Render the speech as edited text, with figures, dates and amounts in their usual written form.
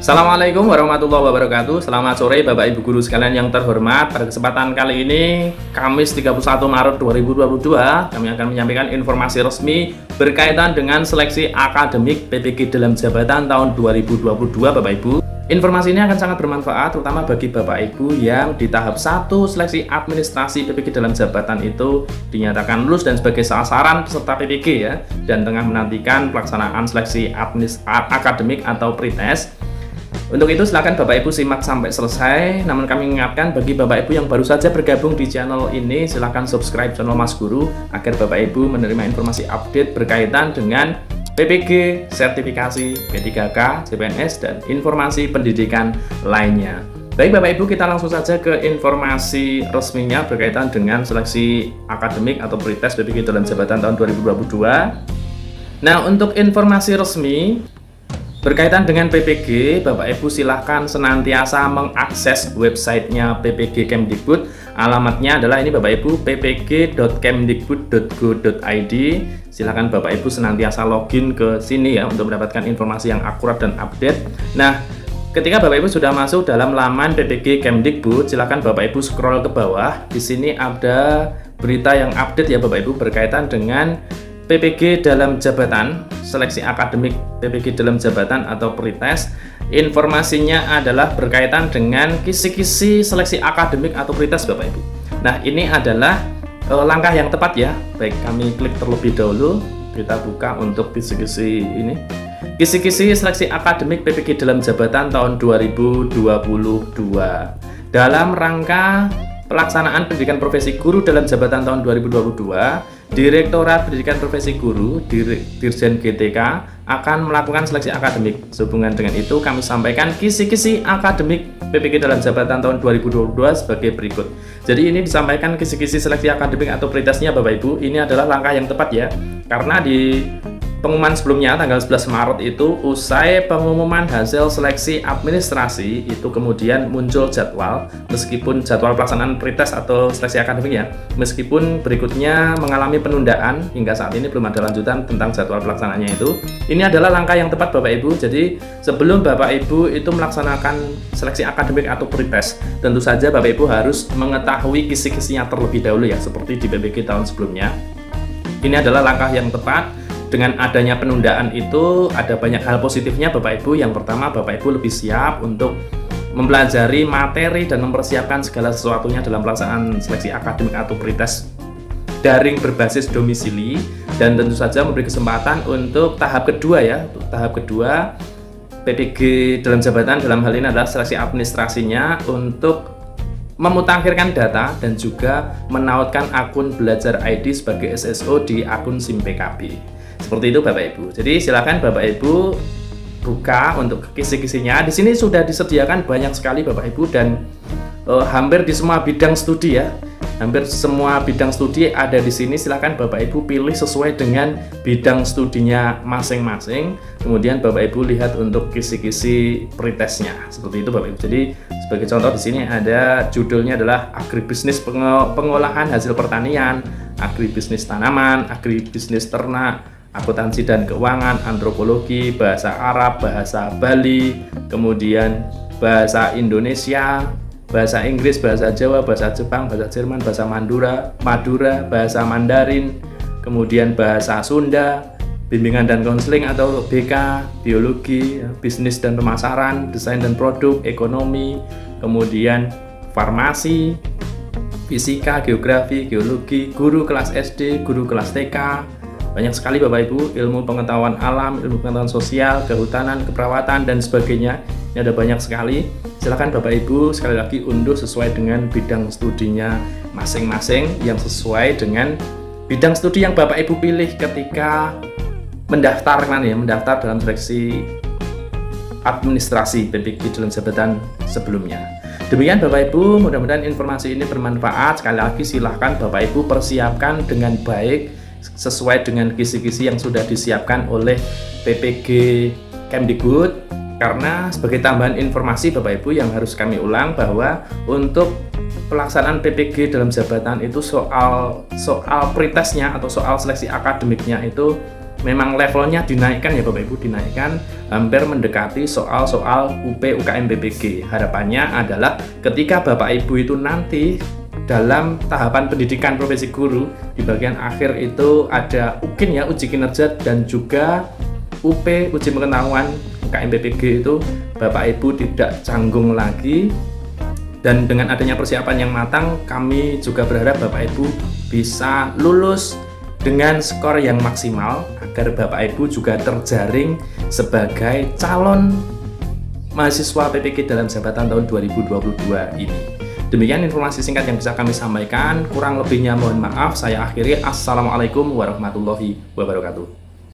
Assalamualaikum warahmatullahi wabarakatuh. Selamat sore Bapak Ibu Guru sekalian yang terhormat. Pada kesempatan kali ini, Kamis 31 Maret 2022, kami akan menyampaikan informasi resmi berkaitan dengan seleksi akademik PPG dalam jabatan tahun 2022 Bapak Ibu. Informasi ini akan sangat bermanfaat terutama bagi Bapak Ibu yang di tahap 1 seleksi administrasi PPG dalam jabatan itu dinyatakan lulus dan sebagai sasaran peserta PPG ya, dan tengah menantikan pelaksanaan seleksi akademik atau pretest. Untuk itu silakan Bapak Ibu simak sampai selesai. Namun kami mengingatkan bagi Bapak Ibu yang baru saja bergabung di channel ini, silakan subscribe channel Mas Guru agar Bapak Ibu menerima informasi update berkaitan dengan PPG, sertifikasi, P3K, CPNS, dan informasi pendidikan lainnya. Baik Bapak Ibu, kita langsung saja ke informasi resminya berkaitan dengan seleksi akademik atau pretest PPG dalam jabatan tahun 2022. Nah, untuk informasi resmi berkaitan dengan PPG, Bapak Ibu silahkan senantiasa mengakses websitenya PPG Kemdikbud. Alamatnya adalah ini Bapak Ibu, ppg.kemdikbud.go.id. Silahkan Bapak Ibu senantiasa login ke sini ya untuk mendapatkan informasi yang akurat dan update. Nah, ketika Bapak Ibu sudah masuk dalam laman PPG Kemdikbud, silahkan Bapak Ibu scroll ke bawah. Di sini ada berita yang update ya Bapak Ibu berkaitan dengan PPG dalam jabatan, seleksi akademik PPG dalam jabatan atau pretest. Informasinya adalah berkaitan dengan kisi-kisi seleksi akademik atau pretest Bapak Ibu. Nah, ini adalah langkah yang tepat ya. Baik, kami klik terlebih dahulu. Kita buka untuk kisi-kisi ini. Kisi-kisi seleksi akademik PPG dalam jabatan tahun 2022. Dalam rangka pelaksanaan pendidikan profesi guru dalam jabatan tahun 2022, Direktorat Pendidikan Profesi Guru, Dirjen GTK, akan melakukan seleksi akademik. Sehubungan dengan itu, kami sampaikan kisi-kisi akademik PPG dalam jabatan tahun 2022 sebagai berikut. Jadi ini disampaikan kisi-kisi seleksi akademik atau pretestnya Bapak Ibu. Ini adalah langkah yang tepat ya, karena di pengumuman sebelumnya tanggal 11 Maret itu, usai pengumuman hasil seleksi administrasi itu kemudian muncul jadwal, meskipun jadwal pelaksanaan pretest atau seleksi akademik ya, meskipun berikutnya mengalami penundaan hingga saat ini belum ada lanjutan tentang jadwal pelaksanaannya itu. Ini adalah langkah yang tepat Bapak Ibu. Jadi sebelum Bapak Ibu itu melaksanakan seleksi akademik atau pretest, tentu saja Bapak Ibu harus mengetahui kisi-kisinya terlebih dahulu ya, seperti di PPG tahun sebelumnya. Ini adalah langkah yang tepat. Dengan adanya penundaan itu ada banyak hal positifnya Bapak Ibu. Yang pertama, Bapak Ibu lebih siap untuk mempelajari materi dan mempersiapkan segala sesuatunya dalam pelaksanaan seleksi akademik atau pretest daring berbasis domisili, dan tentu saja memberi kesempatan untuk tahap kedua ya. Untuk tahap kedua PPG dalam jabatan dalam hal ini adalah seleksi administrasinya untuk memutakhirkan data dan juga menautkan akun belajar ID sebagai SSO di akun SIM PKB. Seperti itu Bapak Ibu. Jadi silakan Bapak Ibu buka untuk kisi-kisinya. Di sini sudah disediakan banyak sekali Bapak Ibu, dan hampir di semua bidang studi ya. Hampir semua bidang studi ada di sini. Silakan Bapak Ibu pilih sesuai dengan bidang studinya masing-masing. Kemudian Bapak Ibu lihat untuk kisi-kisi pretestnya. Seperti itu Bapak Ibu. Jadi sebagai contoh di sini ada judulnya adalah agribisnis pengolahan hasil pertanian, agribisnis tanaman, agribisnis ternak, akuntansi dan keuangan, antropologi, bahasa Arab, bahasa Bali, kemudian bahasa Indonesia, bahasa Inggris, bahasa Jawa, bahasa Jepang, bahasa Jerman, bahasa Madura, bahasa Mandarin, kemudian bahasa Sunda, bimbingan dan konseling atau BK, biologi, bisnis dan pemasaran, desain dan produk, ekonomi, kemudian farmasi, fisika, geografi, geologi, guru kelas SD, guru kelas TK. Banyak sekali Bapak Ibu, ilmu pengetahuan alam, ilmu pengetahuan sosial, kehutanan, keperawatan, dan sebagainya. Ini ada banyak sekali. Silakan Bapak Ibu sekali lagi unduh sesuai dengan bidang studinya masing-masing, yang sesuai dengan bidang studi yang Bapak Ibu pilih ketika mendaftar dalam seleksi administrasi PPG dalam jabatan sebelumnya. Demikian Bapak Ibu, mudah-mudahan informasi ini bermanfaat. Sekali lagi silahkan Bapak Ibu persiapkan dengan baik sesuai dengan kisi-kisi yang sudah disiapkan oleh PPG Kemdikbud. Karena sebagai tambahan informasi Bapak Ibu yang harus kami ulang bahwa untuk pelaksanaan PPG dalam jabatan itu soal pretestnya atau soal seleksi akademiknya itu memang levelnya dinaikkan ya Bapak Ibu, dinaikkan hampir mendekati soal-soal UP UKM PPG. Harapannya adalah ketika Bapak Ibu itu nanti dalam tahapan pendidikan profesi guru, di bagian akhir itu ada UKIN ya, uji kinerja, dan juga UP uji pengetahuan UKM PPG itu Bapak Ibu tidak canggung lagi. Dan dengan adanya persiapan yang matang, kami juga berharap Bapak Ibu bisa lulus dengan skor yang maksimal agar Bapak Ibu juga terjaring sebagai calon mahasiswa PPG dalam jabatan tahun 2022 ini. Demikian informasi singkat yang bisa kami sampaikan. Kurang lebihnya mohon maaf. Saya akhiri. Assalamualaikum warahmatullahi wabarakatuh.